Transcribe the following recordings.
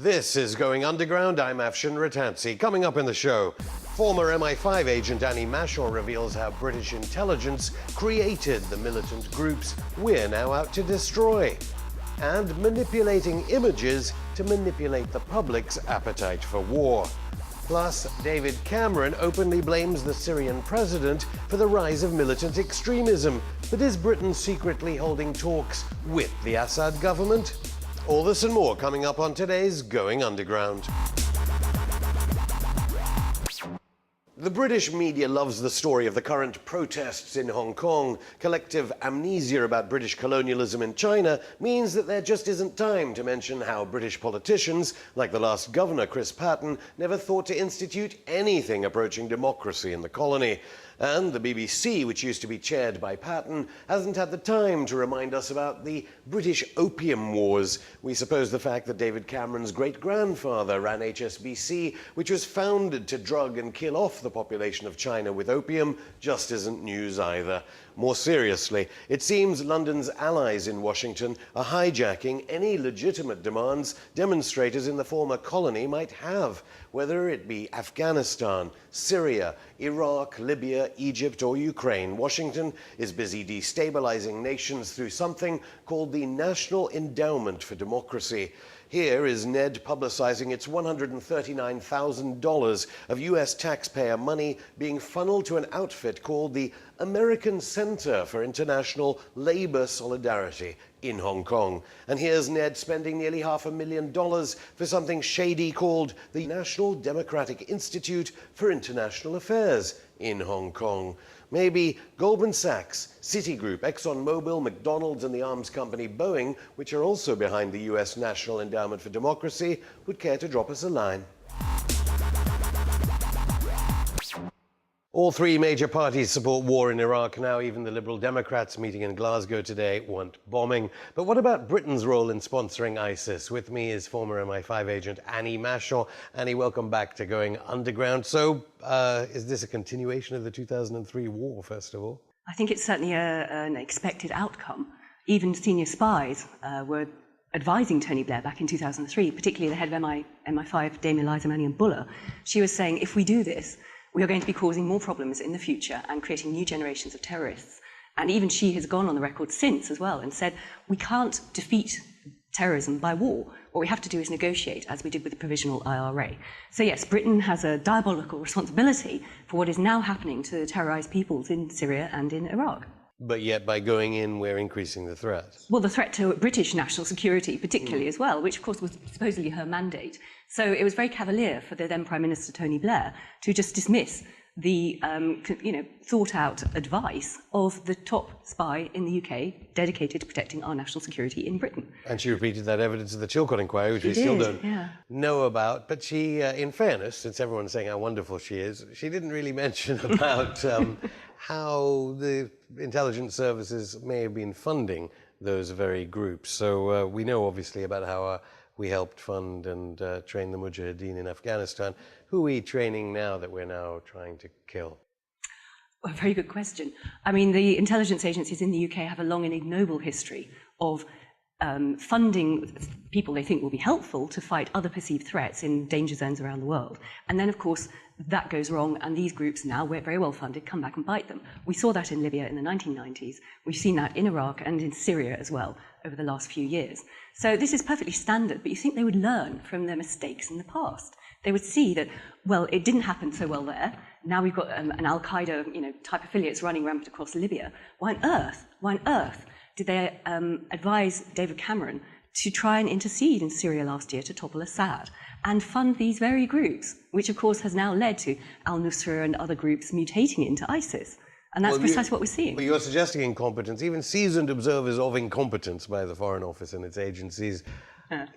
This is Going Underground. I'm Afshin Ratansi. Coming up in the show, former MI5 agent Annie Mashor reveals how British intelligence created the militant groups we're now out to destroy. And manipulating images to manipulate the public's appetite for war. Plus, David Cameron openly blames the Syrian president for the rise of militant extremism. But is Britain secretly holding talks with the Assad government? All this and more coming up on today's Going Underground. The British media loves the story of the current protests in Hong Kong. Collective amnesia about British colonialism in China means that there just isn't time to mention how British politicians, like the last governor Chris Patten, never thought to institute anything approaching democracy in the colony. And the BBC, which used to be chaired by Patten, hasn't had the time to remind us about the British Opium Wars. We suppose the fact that David Cameron's great-grandfather ran HSBC, which was founded to drug and kill off the population of China with opium, just isn't news either. More seriously, it seems London's allies in Washington are hijacking any legitimate demands demonstrators in the former colony might have, whether it be Afghanistan, Syria, Iraq, Libya, Egypt or Ukraine. Washington is busy destabilizing nations through something called the National Endowment for Democracy. Here is Ned publicizing its $139,000 of US taxpayer money being funneled to an outfit called the American Center for International Labor Solidarity in Hong Kong. And here's Ned spending nearly $500,000 for something shady called the National Democratic Institute for International Affairs in Hong Kong. Maybe Goldman Sachs, Citigroup, ExxonMobil, McDonald's and the arms company Boeing, which are also behind the US National Endowment for Democracy, would care to drop us a line. All three major parties support war in Iraq now. Even the Liberal Democrats meeting in Glasgow today want bombing. But what about Britain's role in sponsoring ISIS? With me is former MI5 agent Annie Mashor. Annie, welcome back to Going Underground. So is this a continuation of the 2003 war, first of all? I think it's certainly an expected outcome. Even senior spies were advising Tony Blair back in 2003, particularly the head of MI5, Dame Eliza Mannion-Buller. She was saying, if we do this, we are going to be causing more problems in the future and creating new generations of terrorists. And even she has gone on the record since as well and said, we can't defeat terrorism by war. What we have to do is negotiate, as we did with the Provisional IRA. So yes, Britain has a diabolical responsibility for what is now happening to terrorized peoples in Syria and in Iraq. But yet, by going in, we're increasing the threat. Well, the threat to British national security, particularly as well, which of course was supposedly her mandate. So it was very cavalier for the then Prime Minister Tony Blair to just dismiss the thought-out advice of the top spy in the UK dedicated to protecting our national security in Britain. And she repeated that evidence of the Chilcot inquiry, which we still don't know about. But she, in fairness, since everyone's saying how wonderful she is, she didn't really mention about how the intelligence services may have been funding those very groups. So we know obviously about how we helped fund and train the Mujahideen in Afghanistan. Who are we training now that we're now trying to kill? Well, very good question. I mean, the intelligence agencies in the UK have a long and ignoble history of funding people they think will be helpful to fight other perceived threats in danger zones around the world. And then, of course, that goes wrong, and these groups now, very well funded, come back and bite them. We saw that in Libya in the 1990s. We've seen that in Iraq and in Syria as well over the last few years. So this is perfectly standard, but you think they would learn from their mistakes in the past. They would see that, well, it didn't happen so well there. Now we've got an Al-Qaeda type affiliates running rampant across Libya. Why on earth did they advise David Cameron to try and intercede in Syria last year to topple Assad and fund these very groups, which of course has now led to al-Nusra and other groups mutating into ISIS? And that's precisely what we're seeing. But you're suggesting incompetence. Even seasoned observers of incompetence by the Foreign Office and its agencies,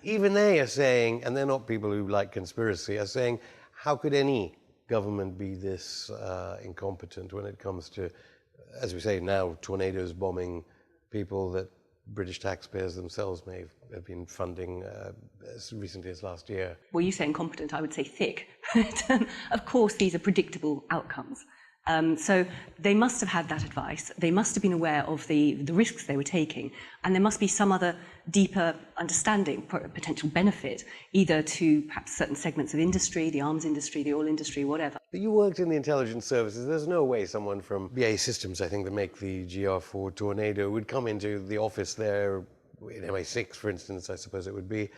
even they are saying, and they're not people who like conspiracy, are saying, how could any government be this incompetent when it comes to, as we say now, tornadoes bombing people that British taxpayers themselves may have been funding as recently as last year? Well, you say incompetent, I would say thick. Of course, these are predictable outcomes. So they must have had that advice. They must have been aware of the risks they were taking, and there must be some other deeper understanding, potential benefit, either to perhaps certain segments of industry, the arms industry, the oil industry, whatever. But you worked in the intelligence services. There's no way someone from BAE Systems, I think, that make the GR4 Tornado, would come into the office there, in MI6, for instance, I suppose it would be,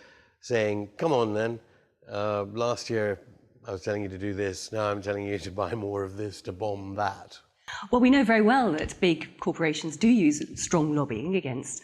saying, come on then, last year I was telling you to do this, now I'm telling you to buy more of this to bomb that. Well, we know very well that big corporations do use strong lobbying against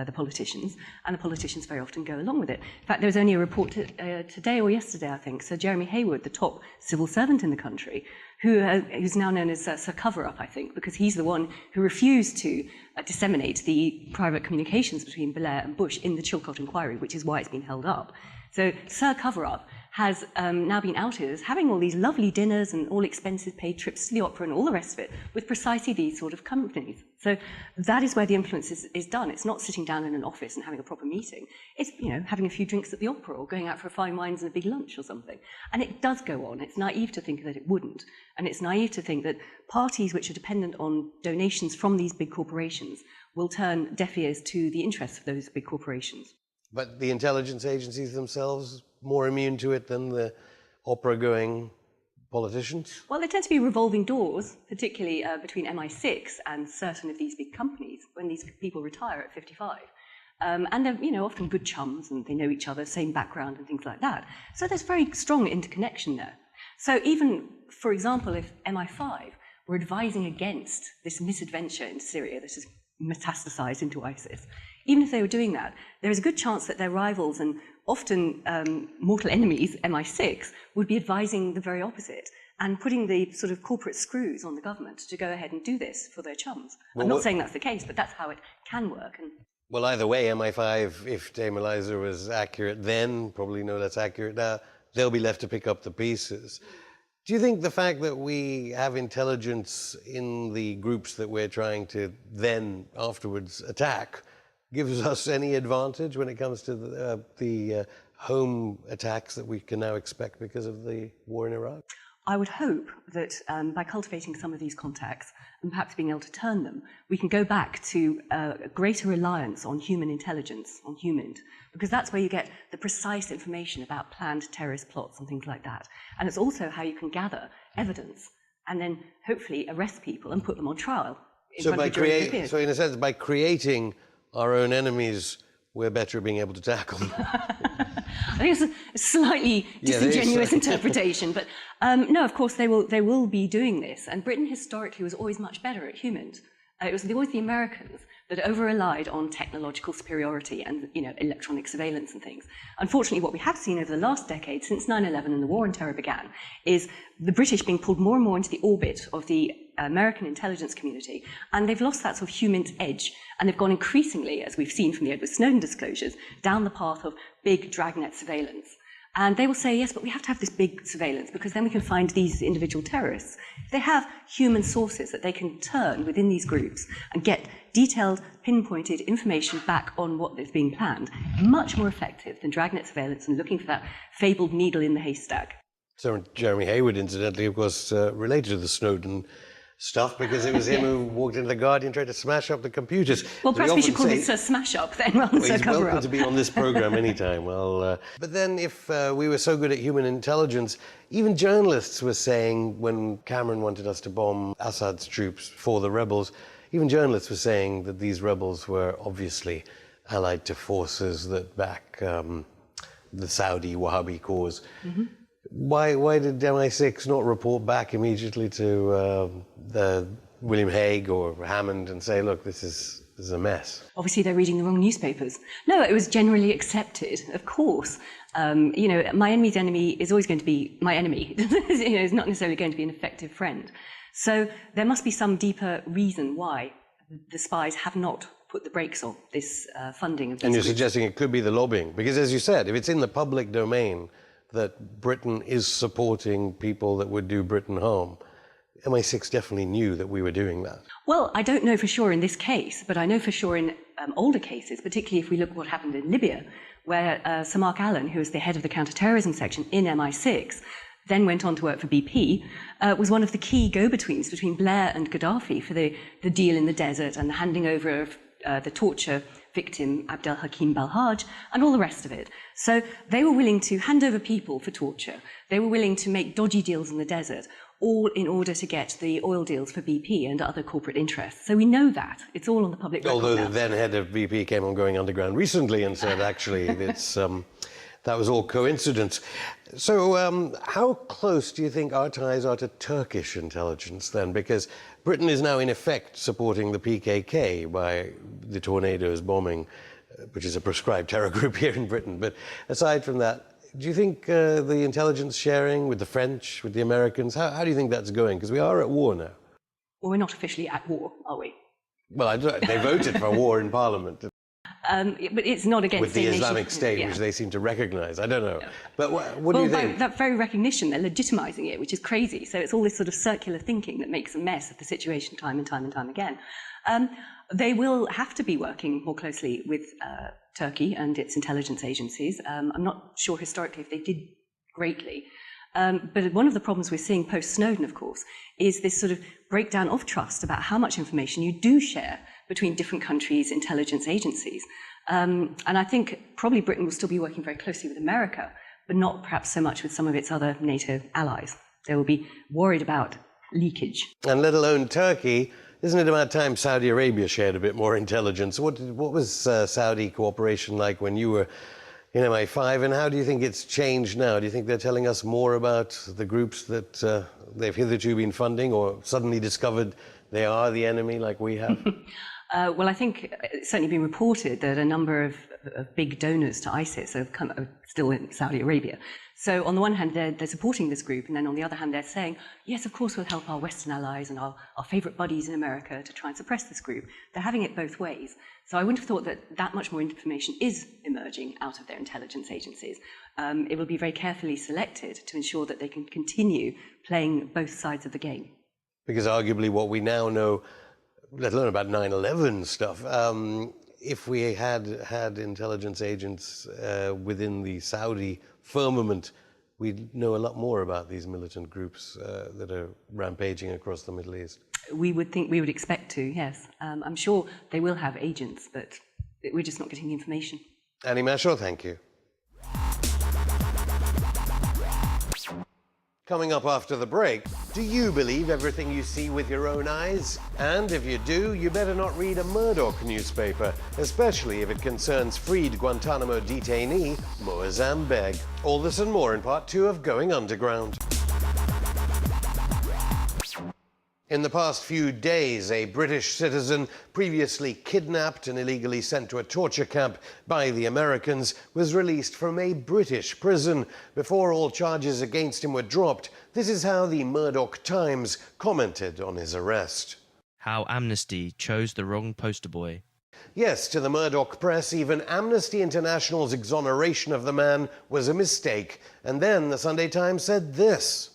the politicians, and the politicians very often go along with it. In fact, there was only a report today or yesterday, I think, Sir Jeremy Hayward, the top civil servant in the country, who's now known as Sir Cover-Up, I think, because he's the one who refused to disseminate the private communications between Blair and Bush in the Chilcot inquiry, which is why it's been held up. So Sir Cover-Up has now been outed as having all these lovely dinners and all expenses paid trips to the opera and all the rest of it with precisely these sort of companies. So that is where the influence is done. It's not sitting down in an office and having a proper meeting. It's, having a few drinks at the opera or going out for fine wines and a big lunch or something. And it does go on. It's naive to think that it wouldn't. And it's naive to think that parties which are dependent on donations from these big corporations will turn deaf ears to the interests of those big corporations. But the intelligence agencies themselves more immune to it than the opera-going politicians? Well, there tend to be revolving doors, particularly between MI6 and certain of these big companies when these people retire at 55. And they're, often good chums and they know each other, same background and things like that. So there's very strong interconnection there. So even, for example, if MI5 were advising against this misadventure in Syria that has metastasized into ISIS, even if they were doing that, there is a good chance that their rivals and often mortal enemies, MI6, would be advising the very opposite and putting the sort of corporate screws on the government to go ahead and do this for their chums. I'm not saying that's the case, but that's how it can work. Well, either way, MI5, if Dame Eliza was accurate then, probably no less accurate now, they'll be left to pick up the pieces. Do you think the fact that we have intelligence in the groups that we're trying to then afterwards attack gives us any advantage when it comes to the home attacks that we can now expect because of the war in Iraq? I would hope that by cultivating some of these contacts and perhaps being able to turn them, we can go back to a greater reliance on human intelligence, on humans, because that's where you get the precise information about planned terrorist plots and things like that. And it's also how you can gather evidence and then hopefully arrest people and put them on trial. So in a sense, by creating our own enemies, we're better at being able to tackle them. I think it's a slightly disingenuous interpretation, but no, of course they will be doing this. And Britain historically was always much better at humans. It was always the Americans that over-relied on technological superiority and electronic surveillance and things. Unfortunately, what we have seen over the last decade, since 9/11 and the war on terror began, is the British being pulled more and more into the orbit of the American intelligence community, and they've lost that sort of human edge, and they've gone increasingly, as we've seen from the Edward Snowden disclosures, down the path of big dragnet surveillance. And they will say, yes, but we have to have this big surveillance because then we can find these individual terrorists. They have human sources that they can turn within these groups and get detailed, pinpointed information back on what is being planned. Much more effective than dragnet surveillance and looking for that fabled needle in the haystack. So Jeremy Hayward, incidentally, of course, related to the Snowden stuff, because it was him who walked into the Guardian and tried to smash up the computers. Well, perhaps we should call it Sir Smash Up then, rather than Sir Cover Up. He's welcome to be on this programme anytime. Well, but then if we were so good at human intelligence, even journalists were saying, when Cameron wanted us to bomb Assad's troops for the rebels, even journalists were saying that these rebels were obviously allied to forces that back the Saudi Wahhabi cause. Mm-hmm. Why did MI6 not report back immediately to the William Hague or Hammond and say, look, this is a mess? Obviously, they're reading the wrong newspapers. No, it was generally accepted, of course. My enemy's enemy is always going to be my enemy. It's not necessarily going to be an effective friend. So there must be some deeper reason why the spies have not put the brakes on this funding of these And you're groups. suggesting it could be the lobbying? Because as you said, if it's in the public domain that Britain is supporting people that would do Britain harm, MI6 definitely knew that we were doing that. Well, I don't know for sure in this case, but I know for sure in older cases, particularly if we look at what happened in Libya, where Sir Mark Allen, who was the head of the counter-terrorism section in MI6, then went on to work for BP, was one of the key go-betweens between Blair and Gaddafi for the deal in the desert and the handing over of the torture victim Abdel Hakim Balhaj and all the rest of it. So they were willing to hand over people for torture. They were willing to make dodgy deals in the desert, all in order to get the oil deals for BP and other corporate interests. So we know that. It's all on the public record Although now. the then head of BP came on going underground recently and said, actually, it's, that was all coincidence. So how close do you think our ties are to Turkish intelligence then? Because Britain is now in effect supporting the PKK by the Tornadoes bombing, which is a proscribed terror group here in Britain. But aside from that, do you think the intelligence sharing with the French, with the Americans, how do you think that's going? Because we are at war now. Well, we're not officially at war, are we? Well, they voted for war in Parliament. But it's not against with the Islamic State, which they seem to recognise. I don't know. But what do you think? By that very recognition, they're legitimising it, which is crazy. So it's all this sort of circular thinking that makes a mess of the situation time and time and time again. They will have to be working more closely with Turkey and its intelligence agencies. I'm not sure historically if they did greatly. But one of the problems we're seeing post-Snowden, of course, is this sort of breakdown of trust about how much information you do share between different countries' intelligence agencies. And I think probably Britain will still be working very closely with America, but not perhaps so much with some of its other NATO allies. They will be worried about leakage. And let alone Turkey. Isn't it about time Saudi Arabia shared a bit more intelligence? What was Saudi cooperation like when you were in MI5, and how do you think it's changed now? Do you think they're telling us more about the groups that they've hitherto been funding, or suddenly discovered they are the enemy like we have? Well, I think it's certainly been reported that a number of big donors to ISIS are still in Saudi Arabia. So on the one hand, they're supporting this group, and then on the other hand, they're saying, yes, of course, we'll help our Western allies and our favourite buddies in America to try and suppress this group. They're having it both ways. So I wouldn't have thought that much more information is emerging out of their intelligence agencies. It will be very carefully selected to ensure that they can continue playing both sides of the game. Because arguably what we now know, let alone about 9/11 stuff, if we had intelligence agents within the Saudi firmament, we'd know a lot more about these militant groups that are rampaging across the Middle East. We would expect to, yes. I'm sure they will have agents, but we're just not getting the information. Annie Mashaw, thank you. Coming up after the break, do you believe everything you see with your own eyes? And if you do, you better not read a Murdoch newspaper, especially if it concerns freed Guantanamo detainee Moazzam Begg. All this and more in part 2 of Going Underground. In the past few days, a British citizen previously kidnapped and illegally sent to a torture camp by the Americans was released from a British prison. Before all charges against him were dropped, this is how the Murdoch Times commented on his arrest. How Amnesty chose the wrong poster boy. Yes, to the Murdoch press, even Amnesty International's exoneration of the man was a mistake. And then the Sunday Times said this.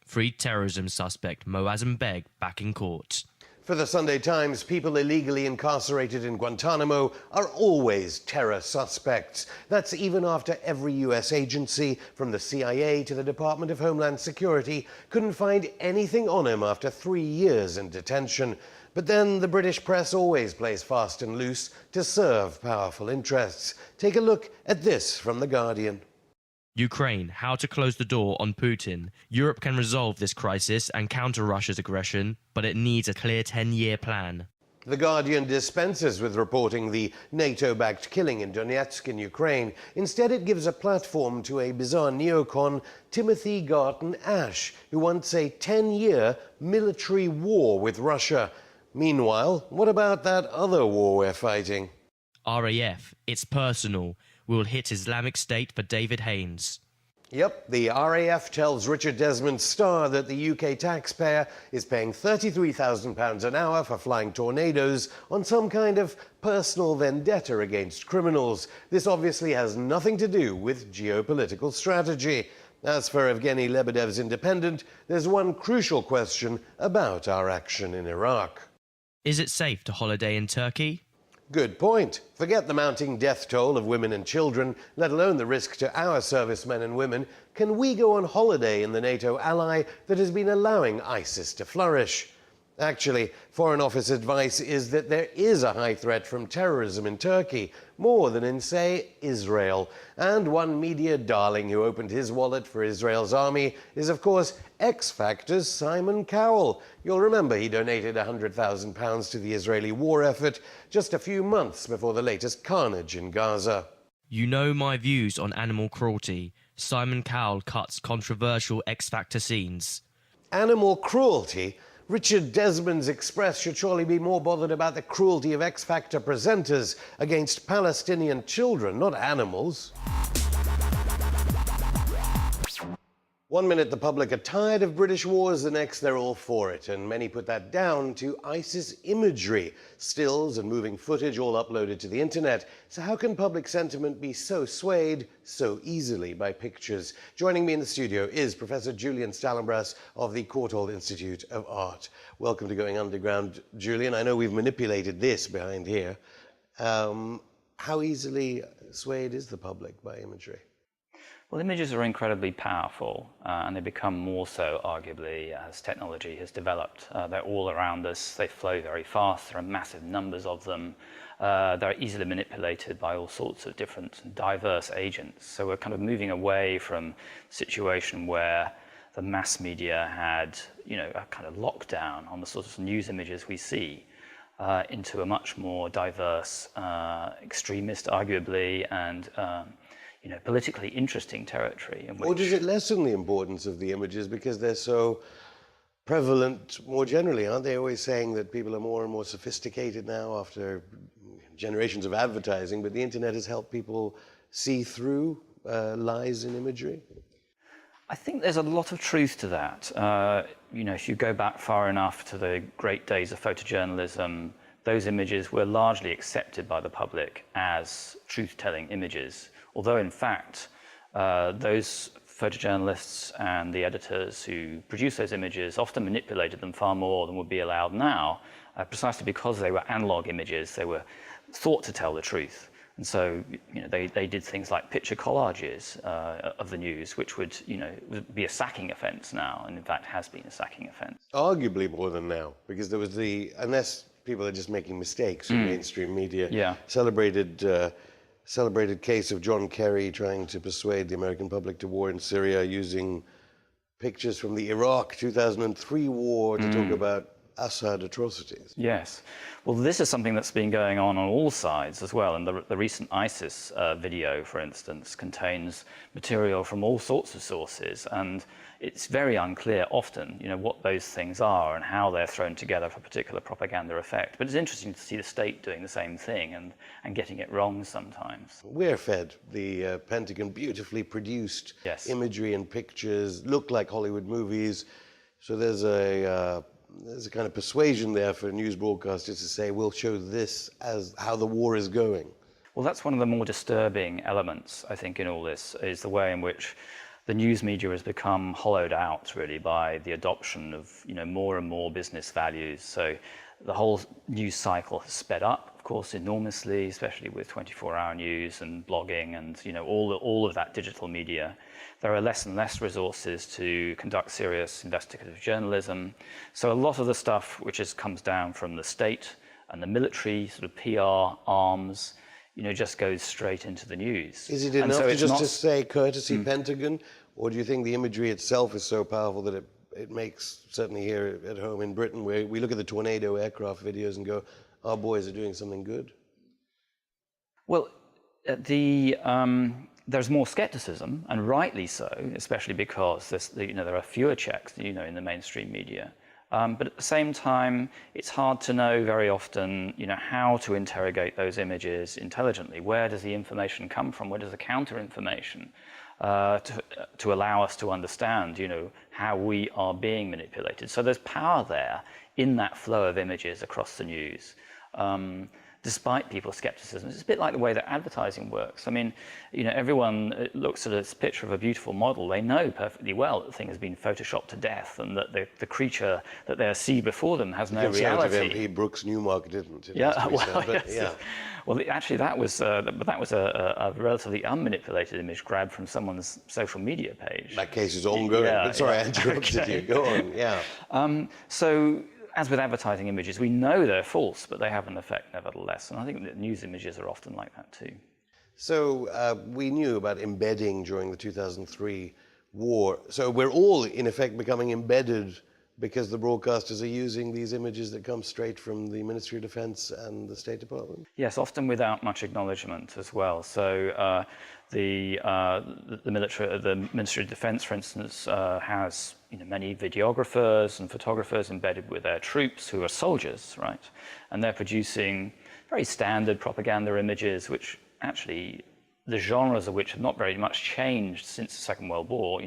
Freed terrorism suspect Moazzam Begg back in court. For the Sunday Times, people illegally incarcerated in Guantanamo are always terror suspects. That's even after every US agency, from the CIA to the Department of Homeland Security, couldn't find anything on him after 3 years in detention. But then the British press always plays fast and loose to serve powerful interests. Take a look at this from The Guardian. Ukraine, how to close the door on Putin. Europe can resolve this crisis and counter Russia's aggression, but it needs a clear 10-year plan. The Guardian dispenses with reporting the NATO-backed killing in Donetsk in Ukraine. Instead, it gives a platform to a bizarre neocon, Timothy Garton Ash, who wants a 10-year military war with Russia. Meanwhile, what about that other war we're fighting? RAF, it's personal. We'll hit Islamic State for David Haines. Yep, the RAF tells Richard Desmond Starr that the UK taxpayer is paying £33,000 an hour for flying Tornadoes on some kind of personal vendetta against criminals. This obviously has nothing to do with geopolitical strategy. As for Evgeny Lebedev's Independent, there's one crucial question about our action in Iraq. Is it safe to holiday in Turkey? Good point. Forget the mounting death toll of women and children, let alone the risk to our servicemen and women. Can we go on holiday in the NATO ally that has been allowing ISIS to flourish? Actually, Foreign Office advice is that there is a high threat from terrorism in Turkey, more than in, say, Israel. And one media darling who opened his wallet for Israel's army is, of course, X Factor's Simon Cowell. You'll remember he donated £100,000 to the Israeli war effort just a few months before the latest carnage in Gaza. You know my views on animal cruelty. Simon Cowell cuts controversial X Factor scenes. Animal cruelty? Richard Desmond's Express should surely be more bothered about the cruelty of X Factor presenters against Palestinian children, not animals. 1 minute the public are tired of British wars, the next they're all for it, and many put that down to ISIS imagery, stills and moving footage all uploaded to the internet. So how can public sentiment be so swayed so easily by pictures? Joining me in the studio is Professor Julian Stallenbrass of the Courtauld Institute of Art. Welcome to Going Underground, Julian. I know we've manipulated this behind here. How easily swayed is the public by imagery? Well, images are incredibly powerful, and they become more so, arguably, as technology has developed. They're all around us. They flow very fast. There are massive numbers of them. They're easily manipulated by all sorts of different diverse agents. So we're kind of moving away from a situation where the mass media had, a kind of lockdown on the sorts of news images we see, into a much more diverse, extremist, arguably, and politically interesting territory. Or does it lessen the importance of the images because they're so prevalent more generally? Aren't they always saying that people are more and more sophisticated now after generations of advertising, but the internet has helped people see through lies in imagery? I think there's a lot of truth to that. If you go back far enough to the great days of photojournalism, those images were largely accepted by the public as truth-telling images. Although, in fact, those photojournalists and the editors who produced those images often manipulated them far more than would be allowed now, precisely because they were analog images. They were thought to tell the truth. And so, they did things like picture collages of the news, which would be a sacking offence now, and in fact has been a sacking offence. Arguably more than now, because there was unless people are just making mistakes in mainstream media, celebrated case of John Kerry trying to persuade the American public to war in Syria using pictures from the Iraq 2003 war to talk about Assad atrocities. Yes. Well, this is something that's been going on all sides as well. And the recent ISIS video, for instance, contains material from all sorts of sources. And it's very unclear often, what those things are and how they're thrown together for particular propaganda effect. But it's interesting to see the state doing the same thing and getting it wrong sometimes. We're fed the Pentagon beautifully produced imagery and pictures, look like Hollywood movies. So there's a kind of persuasion there for news broadcasters to say, we'll show this as how the war is going. Well, that's one of the more disturbing elements, I think, in all this, is the way in which the news media has become hollowed out, really, by the adoption of, more and more business values. So the whole news cycle has sped up, of course, enormously, especially with 24-hour news and blogging and, all of that digital media. There are less and less resources to conduct serious investigative journalism. So a lot of the stuff which comes down from the state and the military sort of PR arms, just goes straight into the news. Is it enough to say courtesy Pentagon, or do you think the imagery itself is so powerful that it makes, certainly here at home in Britain, where we look at the tornado aircraft videos and go, our boys are doing something good? Well, there's more skepticism, and rightly so, especially because there are fewer checks, in the mainstream media. But at the same time, it's hard to know very often, how to interrogate those images intelligently. Where does the information come from? Where does the counter-information to allow us to understand, how we are being manipulated? So there's power there in that flow of images across the news. despite people's skepticism. It's a bit like the way that advertising works. I mean, everyone looks at this picture of a beautiful model. They know perfectly well that the thing has been photoshopped to death and that the creature that they see before them has no reality. MP Brooks Newmark didn't. Yeah, well, but, yes. yeah. Well, actually, that was a relatively unmanipulated image grabbed from someone's social media page. That case is ongoing. Yeah, But sorry, yeah. I interrupted you. Go on. Yeah. So, as with advertising images, we know they're false, but they have an effect nevertheless. And I think that news images are often like that too. So we knew about embedding during the 2003 war. So we're all, in effect, becoming embedded because the broadcasters are using these images that come straight from the Ministry of Defense and the State Department? Yes, often without much acknowledgement as well. So the Ministry of Defense, for instance, has many videographers and photographers embedded with their troops who are soldiers, right? And they're producing very standard propaganda images, which actually the genres of which have not very much changed since the Second World War.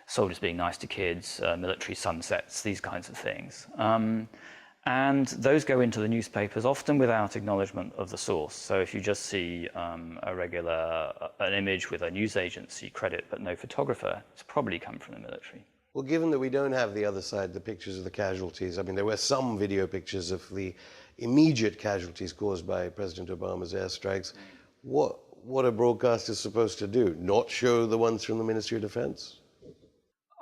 Soldiers being nice to kids, military sunsets, these kinds of things. And those go into the newspapers often without acknowledgement of the source. So if you just see an image with a news agency credit but no photographer, it's probably come from the military. Well, given that we don't have the other side, the pictures of the casualties, I mean, there were some video pictures of the immediate casualties caused by President Obama's airstrikes. What are broadcasters supposed to do? Not show the ones from the Ministry of Defense?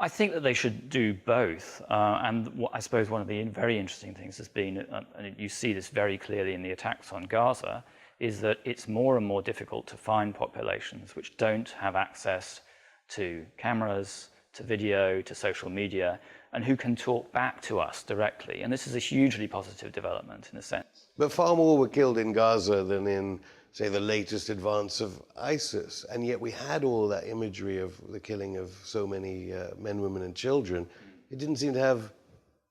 I think that they should do both. And I suppose one of the very interesting things has been, and you see this very clearly in the attacks on Gaza, is that it's more and more difficult to find populations which don't have access to cameras, to video, to social media, and who can talk back to us directly. And this is a hugely positive development in a sense. But far more were killed in Gaza than in, say, the latest advance of ISIS. And yet we had all that imagery of the killing of so many men, women, and children. It didn't seem to have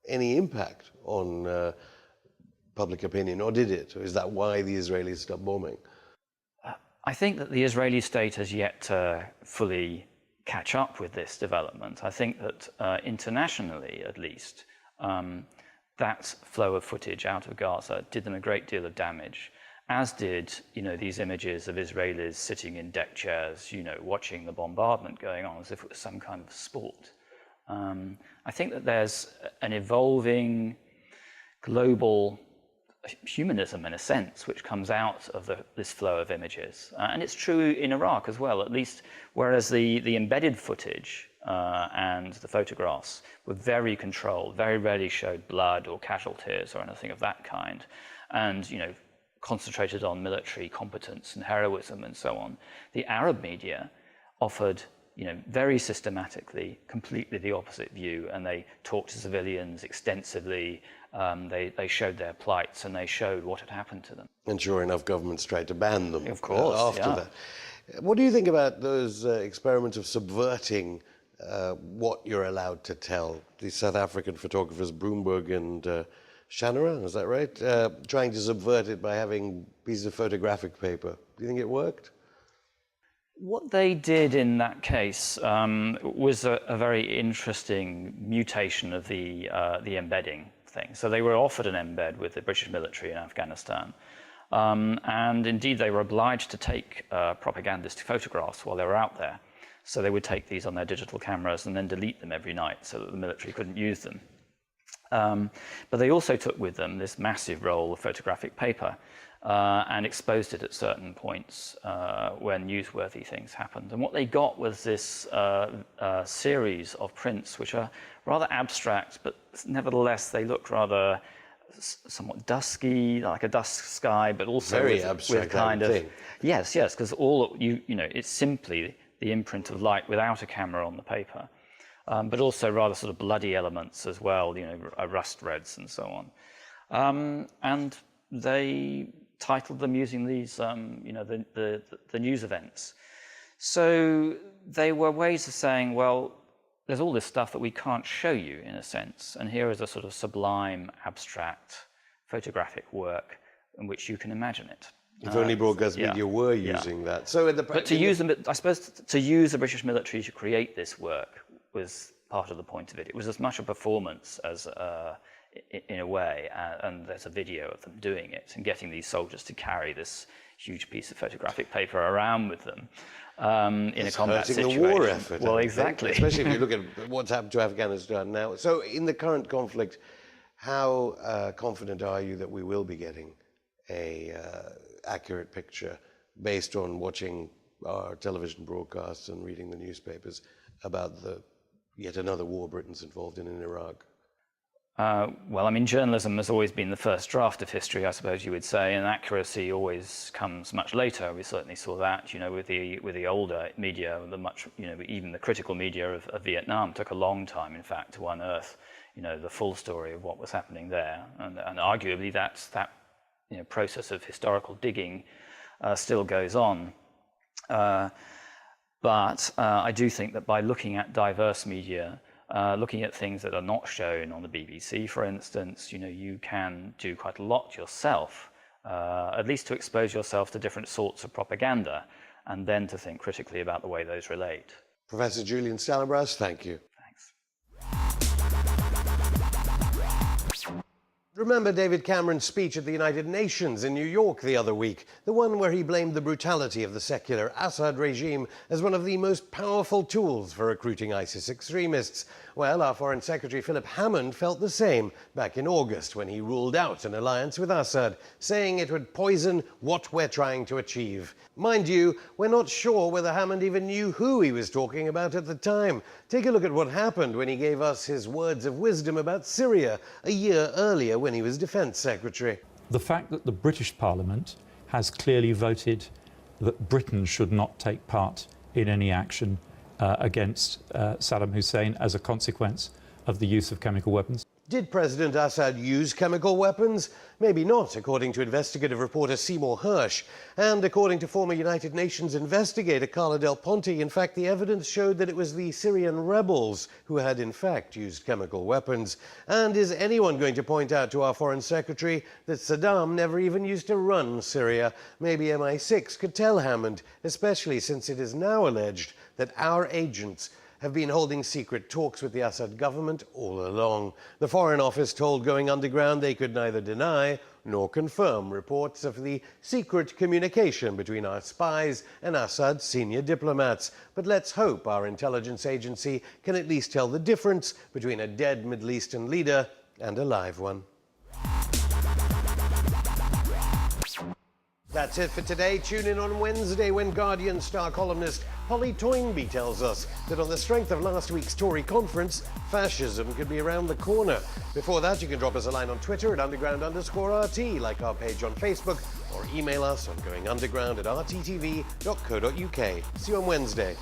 any impact on public opinion, or did it? Or is that why the Israelis stopped bombing? I think that the Israeli state has yet to fully catch up with this development. I think that internationally, at least, that flow of footage out of Gaza did them a great deal of damage, as did, these images of Israelis sitting in deck chairs, watching the bombardment going on as if it was some kind of sport. I think that there's an evolving global humanism, in a sense, which comes out of this flow of images. And it's true in Iraq as well, at least, whereas the embedded footage and the photographs were very controlled, very rarely showed blood or casualties or anything of that kind, and, concentrated on military competence and heroism and so on. The Arab media offered, very systematically, completely the opposite view, and they talked to civilians extensively. They showed their plights and they showed what had happened to them. And sure enough, governments tried to ban them Of course, after yeah. that. What do you think about those experiments of subverting what you're allowed to tell? The South African photographers Broomberg and Shanara, is that right? Trying to subvert it by having pieces of photographic paper. Do you think it worked? What they did in that case was a very interesting mutation of the embedding thing. So they were offered an embed with the British military in Afghanistan. And indeed, they were obliged to take propagandistic photographs while they were out there. So they would take these on their digital cameras and then delete them every night so that the military couldn't use them. But they also took with them this massive roll of photographic paper and exposed it at certain points when newsworthy things happened. And what they got was this series of prints which are rather abstract, but nevertheless they look rather somewhat dusky, like a dusk sky, but also very abstract, with kind of thing. Yes, because all it's simply the imprint of light without a camera on the paper. But also rather sort of bloody elements as well, rust reds and so on. And they titled them using these, the news events. So they were ways of saying, well, there's all this stuff that we can't show you, in a sense, and here is a sort of sublime, abstract photographic work in which you can imagine it. If only broadcast media were using that. So But to use them, I suppose, to use the British military to create this work was part of the point of it. It was as much a performance as in a way, and there's a video of them doing it and getting these soldiers to carry this huge piece of photographic paper around with them in a combat situation. The war effort. Well, exactly. Especially if you look at what's happened to Afghanistan now. So in the current conflict, how confident are you that we will be getting a accurate picture based on watching our television broadcasts and reading the newspapers about the yet another war Britain's involved in Iraq? Well, I mean, journalism has always been the first draft of history, I suppose you would say, and accuracy always comes much later. We certainly saw that, with the older media, even the critical media of Vietnam took a long time, in fact, to unearth, the full story of what was happening there, and arguably that process of historical digging still goes on. But I do think that by looking at diverse media, looking at things that are not shown on the BBC, for instance, you can do quite a lot yourself, at least to expose yourself to different sorts of propaganda, and then to think critically about the way those relate. Professor Julian Stallenbraus, thank you. Thanks. Remember David Cameron's speech at the United Nations in New York the other week, the one where he blamed the brutality of the secular Assad regime as one of the most powerful tools for recruiting ISIS extremists? Well, our Foreign Secretary Philip Hammond felt the same back in August when he ruled out an alliance with Assad, saying it would poison what we're trying to achieve. Mind you, we're not sure whether Hammond even knew who he was talking about at the time. Take a look at what happened when he gave us his words of wisdom about Syria a year earlier when he was Defence Secretary. The fact that the British Parliament has clearly voted that Britain should not take part in any action against Saddam Hussein as a consequence of the use of chemical weapons. Did President Assad use chemical weapons? Maybe not, according to investigative reporter Seymour Hersh. And according to former United Nations investigator Carla Del Ponte, in fact, the evidence showed that it was the Syrian rebels who had, in fact, used chemical weapons. And is anyone going to point out to our Foreign Secretary that Saddam never even used to run Syria? Maybe MI6 could tell Hammond, especially since it is now alleged that our agents have been holding secret talks with the Assad government all along. The Foreign Office told Going Underground they could neither deny nor confirm reports of the secret communication between our spies and Assad's senior diplomats. But let's hope our intelligence agency can at least tell the difference between a dead Middle Eastern leader and a live one. That's it for today. Tune in on Wednesday when Guardian star columnist Holly Toynbee tells us that on the strength of last week's Tory conference, fascism could be around the corner. Before that, you can drop us a line on Twitter at underground_RT, like our page on Facebook, or email us on goingunderground@rttv.co.uk. See you on Wednesday.